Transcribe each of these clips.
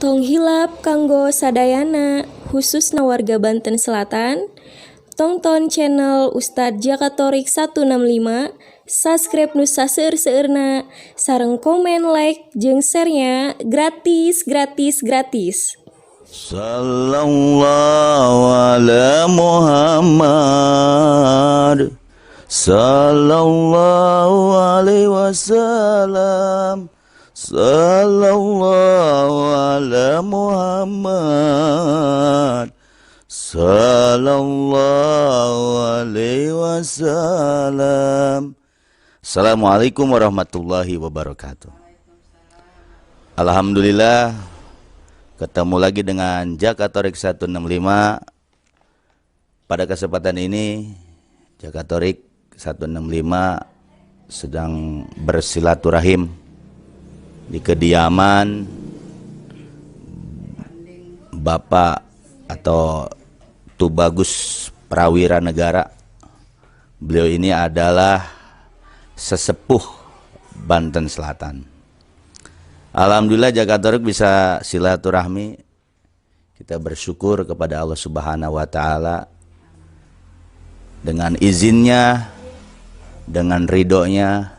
Tong hilap kanggo sadayana khususna warga Banten Selatan. Tonton channel Ustadz Jakatorik 165, subscribe nu saseur-seurna, sareng komen, like, jeung share-nya gratis. Sallallahu ala Muhammad, sallallahu alaihi wasallam, sallallahu ala Muhammad, sallallahu alaihi wasallam. Assalamualaikum warahmatullahi wabarakatuh. Alhamdulillah, ketemu lagi dengan Jakatorik 165. Pada kesempatan ini Jakatorik 165 sedang bersilaturahim di kediaman Bapak atau Tubagus Prawira Negara. Beliau ini adalah sesepuh Banten Selatan. Alhamdulillah Jakatorik bisa silaturahmi. Kita bersyukur kepada Allah Subhanahu wa taala, dengan izinnya, dengan ridhonya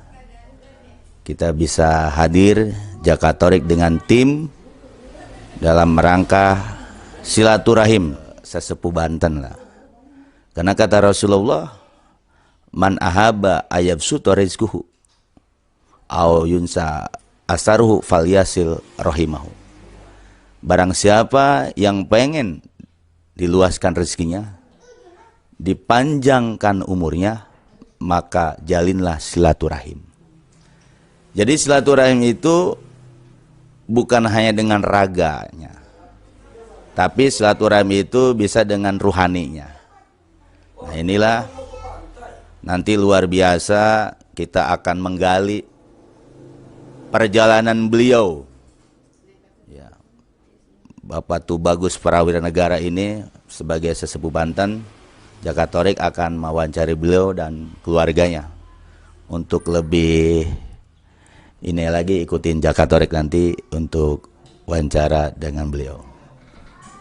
kita bisa hadir Jakatorik dengan tim dalam rangka silaturahim sesepuh Banten lah. Karena kata Rasulullah, man ahaba ayabsutu rizquhu au yunsa asaruhu falyasil rahimahu. Barang siapa yang pengen diluaskan rezekinya, dipanjangkan umurnya, maka jalinlah silaturahim. Jadi silaturahim itu bukan hanya dengan raganya, tapi silaturahim itu bisa dengan ruhaninya. Nah inilah nanti luar biasa kita akan menggali perjalanan beliau ya, Bapak Tubagus Prawira Negara ini sebagai sesepuh Banten. Jakatorik akan mewawancari beliau dan keluarganya. Untuk lebih ini lagi, ikutin Jakatorik nanti untuk wawancara dengan beliau.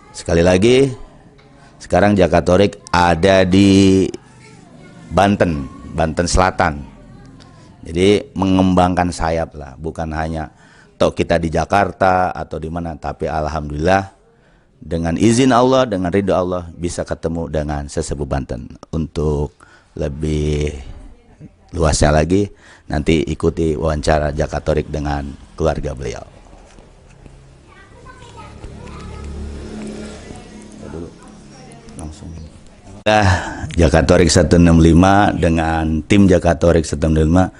Sekali lagi, sekarang Jakatorik ada di Banten Selatan. Jadi mengembangkan sayap lah, bukan hanya toh kita di Jakarta atau di mana, tapi alhamdulillah dengan izin Allah, dengan ridho Allah bisa ketemu dengan sesepuh Banten. Untuk lebih luasnya lagi, nanti ikuti wawancara Jakatorik dengan keluarga beliau. Langsung. Jakatorik 165 dengan tim Jakatorik 165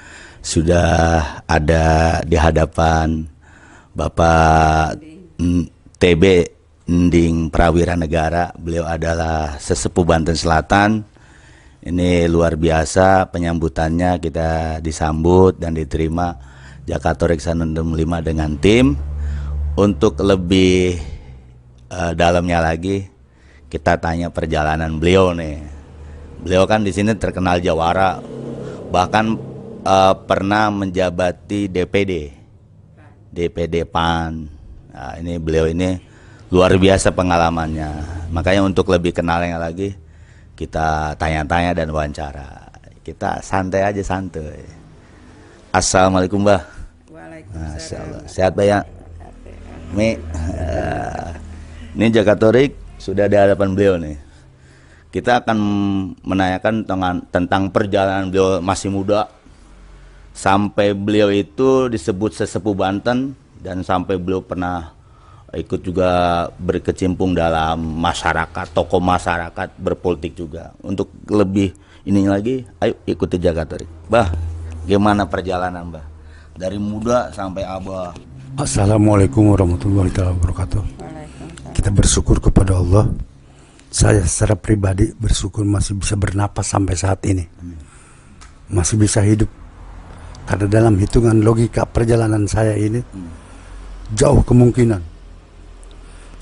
sudah ada di hadapan Bapak TB Nding Prawira Negara. Beliau adalah sesepuh Banten Selatan. Ini luar biasa penyambutannya, kita disambut dan diterima Jakatorik 165 dengan tim. Untuk lebih dalamnya lagi, kita tanya perjalanan beliau nih. Beliau kan di sini terkenal jawara, bahkan pernah menjabati DPD PAN. Nah, ini beliau ini luar biasa pengalamannya. Makanya untuk lebih kenalnya lagi, kita tanya-tanya dan wawancara. Kita santai aja, santai. Assalamualaikum, Mbah. Waalaikumsalam. Sehat, Mbah ya? Ini Jakatorik sudah di hadapan beliau nih. Kita akan menanyakan tentang perjalanan beliau masih muda, sampai beliau itu disebut sesepuh Banten, dan sampai beliau pernah ikut juga berkecimpung dalam masyarakat, tokoh masyarakat, berpolitik juga. Untuk lebih ini lagi, ayo ikuti Jakatorik. Bah, gimana perjalanan, Bah? Dari muda sampai abah. Assalamualaikum warahmatullahi wabarakatuh. Kita bersyukur kepada Allah. Saya secara pribadi bersyukur masih bisa bernapas sampai saat ini. Masih bisa hidup. Karena dalam hitungan logika perjalanan saya ini jauh kemungkinan.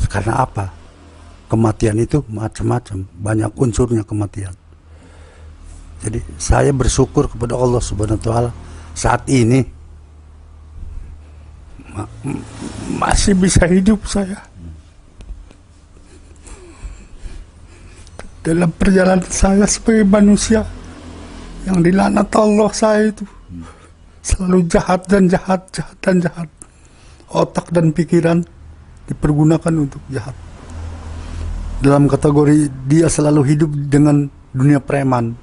Karena apa? Kematian itu macam-macam, banyak unsurnya kematian. Jadi saya bersyukur kepada Allah Subhanahu wa taala saat ini masih bisa hidup saya. Dalam perjalanan saya sebagai manusia yang dilaknat Allah, saya itu selalu jahat dan jahat, jahat dan jahat. Otak dan pikiran dipergunakan untuk jahat. Dalam kategori dia selalu hidup dengan dunia preman.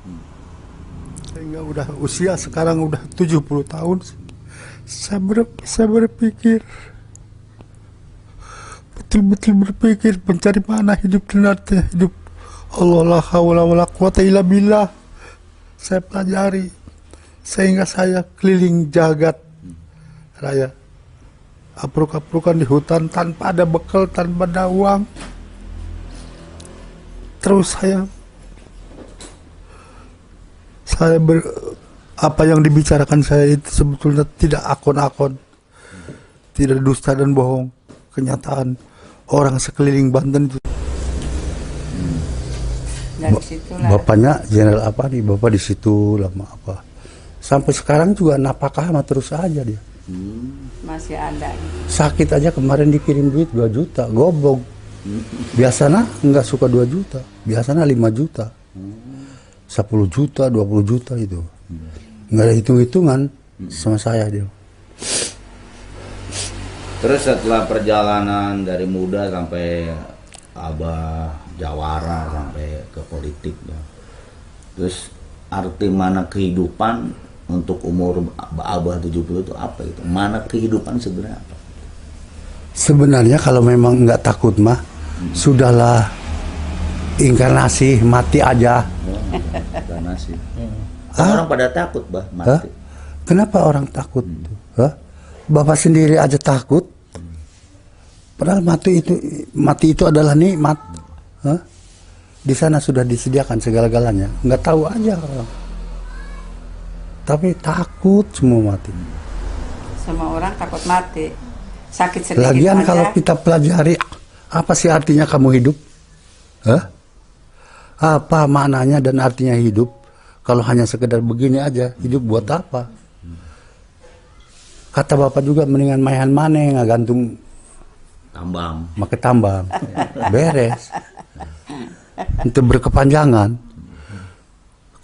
Sehingga udah usia sekarang udah 70 tahun. Saya berpikir, betul-betul berpikir mencari mana hidup dan artinya hidup. Allah la haula wala quwata illa billah. Saya pelajari sehingga saya keliling jagat raya, apruk-aprukan di hutan tanpa ada bekal, tanpa ada uang. Terus apa yang dibicarakan saya itu sebetulnya tidak akon-akon, tidak dusta dan bohong. Kenyataan orang sekeliling Banten itu. Bapaknya Jenderal apa nih? Bapak di situ lama apa? Sampai sekarang juga napakah mah terus aja dia. Masih ada. Sakit aja kemarin dikirim duit 2 juta, goblok. Biasanya nggak suka 2 juta, biasanya 5 juta. 10 juta, 20 juta itu. Nggak ada hitung-hitungan sama saya dia. Terus setelah perjalanan dari muda sampai Abah jawara sampai ke politik ya. Terus arti mana kehidupan untuk umur Abah 70 itu apa itu? Mana kehidupan sebenarnya apa? Sebenarnya kalau memang nggak takut mah, sudahlah inkarnasi mati aja. Inkarnasi. Orang pada takut bah mati. Hah? Kenapa orang takut? Hah? Bapak sendiri aja takut. Padahal mati itu adalah nikmat. Hah? Di sana sudah disediakan segala-galanya. Nggak tahu aja orang. Tapi takut semua mati. Semua orang takut mati. Sakit sedikit Lagian aja. kalau kita pelajari, apa sih artinya kamu hidup? Hah? Apa maknanya dan artinya hidup? Kalau hanya sekedar begini aja, hidup buat apa? Kata Bapak juga mendingan mayan maneh ngagantung Tambang. pakai tambang. Beres. Itu berkepanjangan.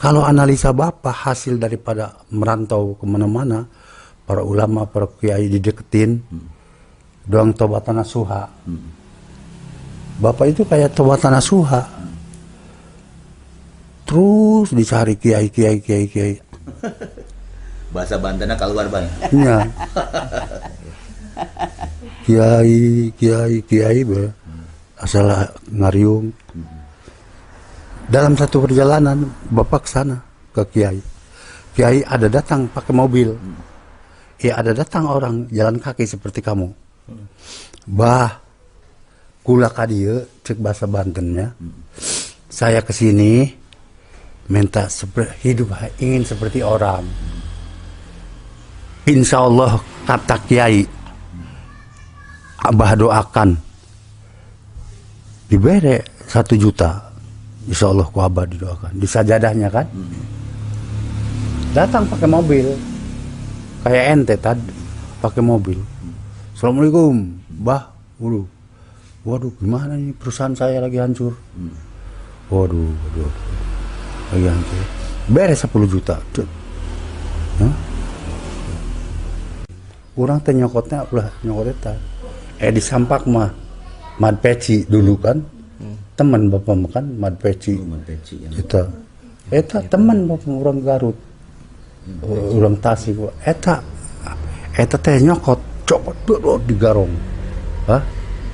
Kalau analisa Bapak hasil daripada merantau kemana-mana, para ulama, para kiai dideketin, doang tobat nasuha. Bapak itu kayak tobat nasuha. Terus dicari kiai. Bahasa Bantennya keluar bang. Iya. Kiai asal ngariung. Dalam satu perjalanan Bapak kesana ke Kiai ada datang pakai mobil. Ya ada datang orang jalan kaki seperti kamu. Bah, kula kadieu cek bahasa Bantennya. Saya kesini minta hidup ingin seperti orang. Insya Allah kata Kiai, Abah doakan diberi 1 juta. Insya Allah ku Abah didoakan. Di sajadahnya kan. Datang pakai mobil. Kayak ente tadi pakai mobil. Assalamualaikum, Bah. Waduh, gimana nih perusahaan saya lagi hancur. Waduh. Lagi hancur. Beres 10 juta. Hah? Orang teh nyokotnya di Sampak mah Mad Peci dulu kan. Teman Bapak makan Mad Peci. Eta teman Bapak orang Garut. Orang Tasik. Eta teh nyokot copot di garong. Hah?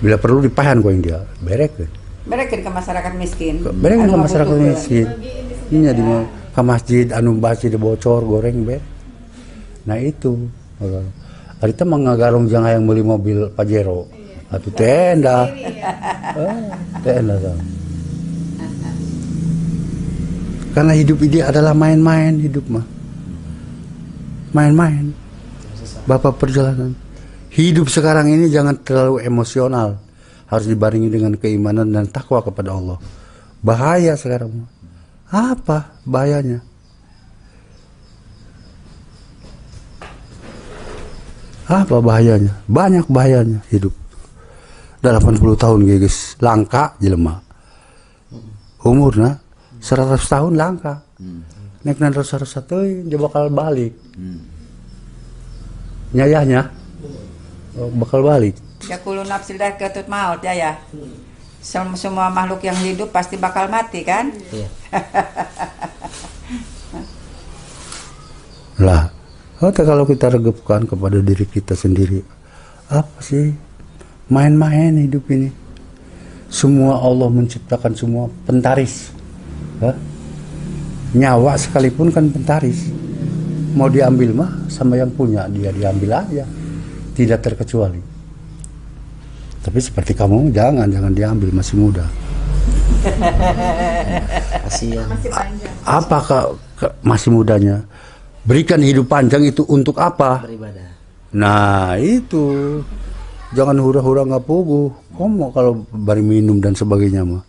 Bila perlu dipahan yang dia. Berekeun ke masyarakat miskin. Berekeun ke masyarakat miskin. Iya di ke masjid anu basi dibocor goreng be. Nah itu. Hari itu mengagarong jangan yang beli mobil Pajero. Atau tenda. Tenda sama. Karena hidup ini adalah main-main hidup mah. Main-main. Bapak perjalanan. Hidup sekarang ini jangan terlalu emosional. Harus dibarengi dengan keimanan dan takwa kepada Allah. Bahaya sekarang. Apa bahayanya? Apa bahayanya? Banyak bahayanya hidup. 80 tahun guys, langka jelema. Umurna 100 tahun langka. Nek nan rasa-rasa teuing dia bakal balik. Nyayahnya bakal balik. Yakulu nafsil dah ketut maut ya. Semua makhluk yang hidup pasti bakal mati kan? Iya. Lah, kalau kita regepkan kepada diri kita sendiri, apa sih main-main hidup ini? Semua Allah menciptakan semua pentaris. Hah? Nyawa sekalipun kan pentaris. Mau diambil mah sama yang punya, dia diambil aja. Tidak terkecuali. Tapi seperti kamu jangan diambil, masih muda. Kasihan. Apakah masih mudanya? Berikan hidup panjang itu untuk apa? Beribadah. Nah itu, jangan hura-hura nggak puguh. Kamu kalau bari minum dan sebagainya mah,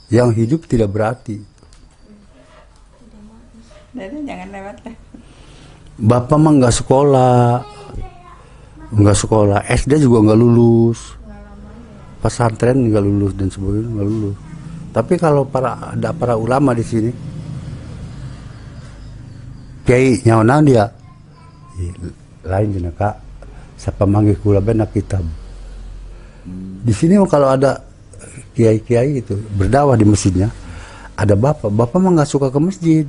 yang hidup tidak berarti. Jadi jangan lewat lah. Bapak mah nggak sekolah, SD juga nggak lulus, pesantren nggak lulus dan sebagainya nggak lulus. Tapi kalau ada para ulama di sini, kiai nyawana dia, lain jenak kak, siapa manggil kula benak kitab. Di sini kalau ada kiai-kiai itu berdakwah di masjidnya, ada bapak mah nggak suka ke masjid.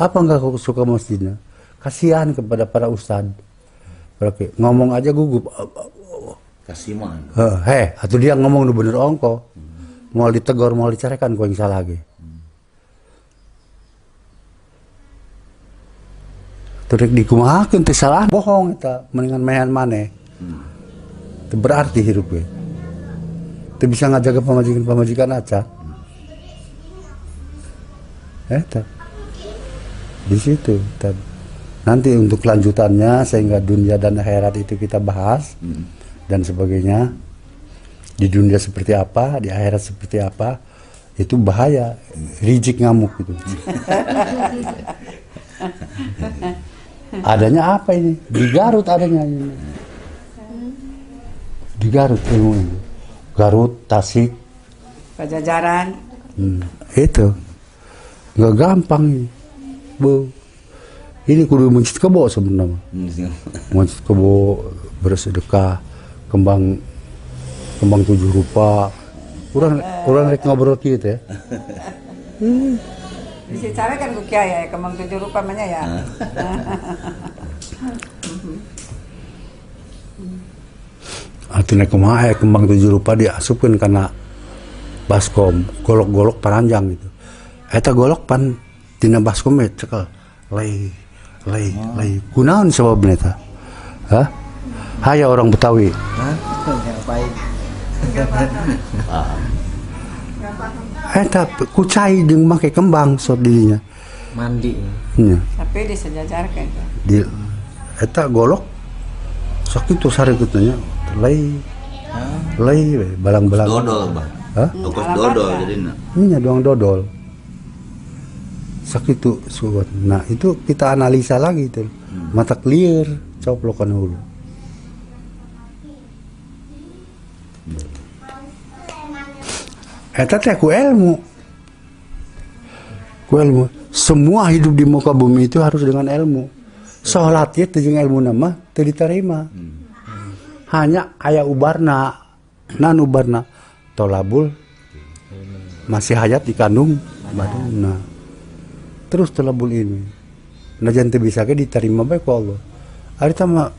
Apa nggak suka masjidnya? Kasihan kepada para ustad. Ngomong aja gugup. Kasiman. Atau dia ngomong udah bener ongko. Mau ditegur, mau dicarekan kau yang salah lagi. Terus dikumahakeun teh salah bohong eta, mendingan mehan maneh. Itu berarti hidupnya. Itu bisa ngajaga pamajikan aja. Eta. Di situ. Nanti untuk kelanjutannya sehingga dunia dan akhirat itu kita bahas dan sebagainya. Di dunia seperti apa, di akhirat seperti apa, itu bahaya, rijik ngamuk gitu. Adanya apa ini? Di Garut adanya ini. Di Garut ilmu ini. Garut, Tasik, Pajajaran. Itu nggak gampang ini. Bu, ini kudu Masjid Kebo sebenarnya. Masjid Kebo bersedekah, kembang 7 rupa. Orang rek ngobrol gitu ya. Bisa cara kan ku kiai ya, kembang 7 rupa namanya ya. Artinya kumaha kembang 7 rupa diasupkeun karena baskom, golok-golok paranjang gitu. Eta golok pan tina baskom cekel lay. Kunaon sababna eta? Hah? Haya orang Betawi. Hah? Ngapain? Eta kucai jeung make kembang sok dirinya. Mandi. Tapi disejajarkan. Di eta golok sok itu sareutnya lay balang-balang. Dodol, Bang. Hah? Fokus dodol jadinya. Ini doang dodol. Sakitu suat. Nah, itu kita analisa lagi itu. Mata clear, coplokan hulu. Eta teh ku ilmu. Semua hidup di muka bumi itu harus dengan ilmu. Salat ya teh jeung ilmu nama teu diterima. Hanya aya ubarna. Nan ubarna tolabul masih hayat dikandung badanna. Terus tolabul ini. Najan teu bisa ge diterima bae ku Allah. Ari teh mah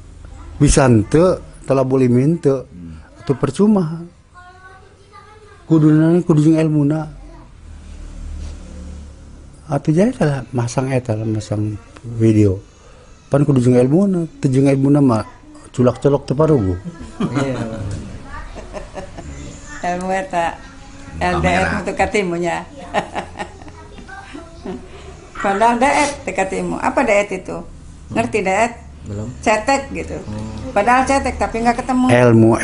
bisa henteu tolabul imin teu atuh percuma. Kudu jeung ilmuna. Atuh jaya tah masang video. Pan kudu jeung ilmuna, teu jeung ilmuna mah culak-colok teu paruguh. Iya. Ilmu eta LDR untuk katimunya. Pandang daet tekatimu. Apa daet itu? Ngerti daet? Belum. Cetek gitu. Padahal cetek tapi nggak ketemu. Ilmu